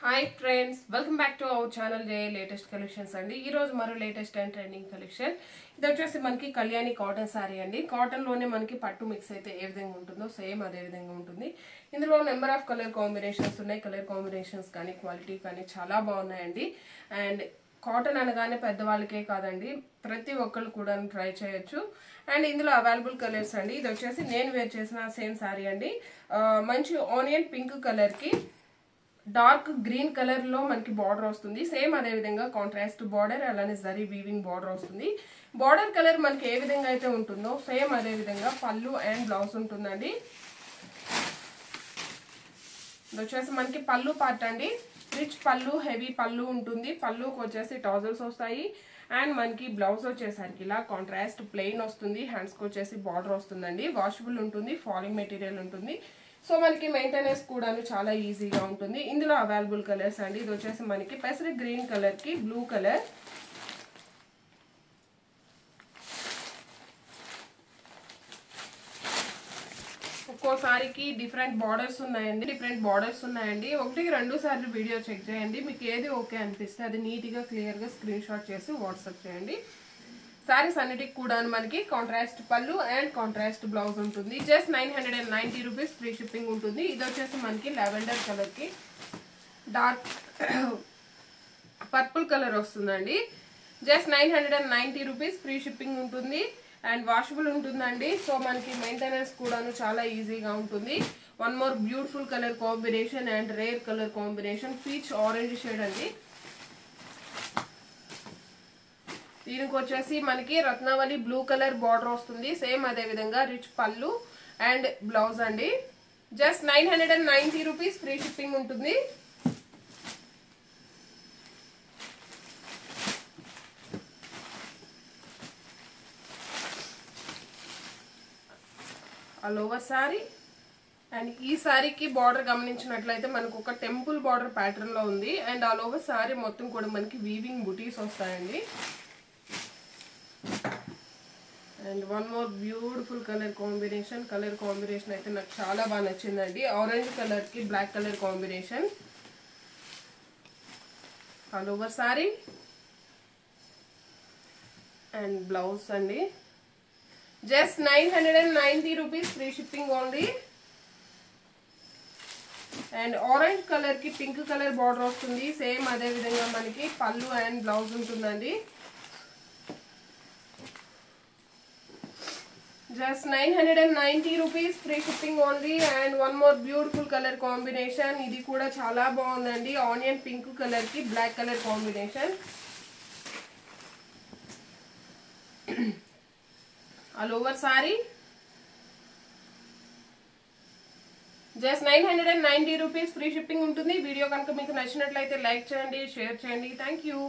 Hi friends, welcome back to our channel Jay Latest Collections అండి. ఈ రోజు మరో లేటెస్ట్ అండ్ ట్రెండింగ్ కలెక్షన్. ఇది వచ్చేసి మనకి కళ్యాణి కాటన్ సారీ అండి. కాటన్ లోనే మనకి పట్టు మిక్స్ అయితే ఏ విధంగా ఉంటుందో సేమ్ అదే విధంగా ఉంటుంది. ఇందులో నెంబర్ ఆఫ్ కలర్ కాంబినేషన్స్ ఉన్నాయి. కలర్ కాంబినేషన్స్ కానీ క్వాలిటీ కానీ చాలా బాగున్నాయండి. అండ్ కాటన్ అనగానే పెద్దవాళ్ళకే కాదండి, ప్రతి ఒక్కళ్ళు కూడా ట్రై చేయొచ్చు. అండ్ ఇందులో అవైలబుల్ కలర్స్ అండి. ఇది వచ్చేసి నేను వేర్ చేసిన సేమ్ సారీ అండి. మంచి ఆనియన్ పింక్ కలర్ కి డార్క్ గ్రీన్ కలర్ లో మనకి బార్డర్ వస్తుంది. సేమ్ అదే విధంగా కాంట్రాస్ట్ బార్డర్, అలానే జరీ వీవింగ్ బార్డర్ వస్తుంది. బార్డర్ కలర్ మనకి ఏ విధంగా అయితే ఉంటుందో సేమ్ అదే విధంగా పళ్ళు అండ్ బ్లౌజ్ ఉంటుందండి. ఇది వచ్చేసి మనకి పళ్ళు పార్ట్ అండి. రిచ్ పళ్ళు, హెవీ పళ్ళు ఉంటుంది. పళ్ళుకి వచ్చేసి టాజల్స్ వస్తాయి. అండ్ మనకి బ్లౌజ్ వచ్చేసరికి ఇలా కాంట్రాస్ట్ ప్లెయిన్ వస్తుంది. హ్యాండ్స్కి వచ్చేసి బార్డర్ వస్తుందండి. వాషబుల్ ఉంటుంది, ఫాలింగ్ మెటీరియల్ ఉంటుంది. సో మనకి మెయింటెనెన్స్ కూడా చాలా ఈజీగా ఉంటుంది. ఇందులో అవైలబుల్ కలర్స్ అండి. ఇది వచ్చేసి మనకి పెసరి గ్రీన్ కలర్ కి బ్లూ కలర్, ఒక్కోసారికి డిఫరెంట్ బార్డర్స్ ఉన్నాయండి. ఒకటికి 2 సార్లు వీడియో చెక్ చేయండి. మీకు ఏది ఓకే అనిపిస్తే అది నీట్ గా క్లియర్ గా స్క్రీన్ షాట్ చేసి వాట్సాప్ చేయండి. సారీస్ అన్నిటికి కూడా మనకి కాంట్రాస్ట్ పళ్ళు అండ్ కాంట్రాస్ట్ బ్లౌజ్ ఉంటుంది. జస్ట్ 990 రూపీస్ ఫ్రీ షిప్పింగ్ ఉంటుంది. ఇది వచ్చేసి మనకి లావెండర్ కలర్ కి డార్క్ పర్పుల్ కలర్ వస్తుందండి. జస్ట్ 990 రూపీస్ ఫ్రీ షిప్పింగ్ ఉంటుంది అండ్ వాషబుల్ ఉంటుందండి. సో మనకి మెయింటెనెన్స్ కూడా చాలా ఈజీగా ఉంటుంది. One more beautiful colour combination and rare colour combination, peach orange shade అండి. దీనికి వచ్చేసి మనకి రత్నావళి బ్లూ కలర్ బార్డర్ వస్తుంది. సేమ్ అదే విధంగా రిచ్ పళ్ళు అండ్ బ్లౌజ్ అండి. జస్ట్ 990 రూపీస్ ఫ్రీ షిప్పింగ్ ఉంటుంది. All over sari. అండ్ ఈ సారీకి బార్డర్ గమనించినట్లయితే మనకు ఒక టెంపుల్ బార్డర్ ప్యాటర్న్ లో ఉంది. అండ్ ఆల్ ఓవర్ సారీ మొత్తం కూడా మనకి వీవింగ్ బుటీస్ వస్తాయండి. And one more beautiful colour combination అయితే నాకు చాలా బాగా నచ్చిందండి. ఆరెంజ్ కలర్ కి black colour combination all over sari and blouse అండి. Just 990 rupees free shipping only. And orange colour కి పింక్ కలర్ బార్డర్ వస్తుంది. సేమ్ అదే విధంగా మనకి పళ్ళు అండ్ బ్లౌజ్ ఉంటుందండి. Just 990 rupees free shipping only. And one more beautiful colour combination, ఇది కూడా చాలా బాగుందండి. ఆనియన్ పింక్ కలర్ కి black colour combination all over sorry. Just 990 rupees free shipping ఉంటుంది. వీడియో కనుక మీకు నచ్చినట్లయితే లైక్ చేయండి, షేర్ చేయండి. Thank you.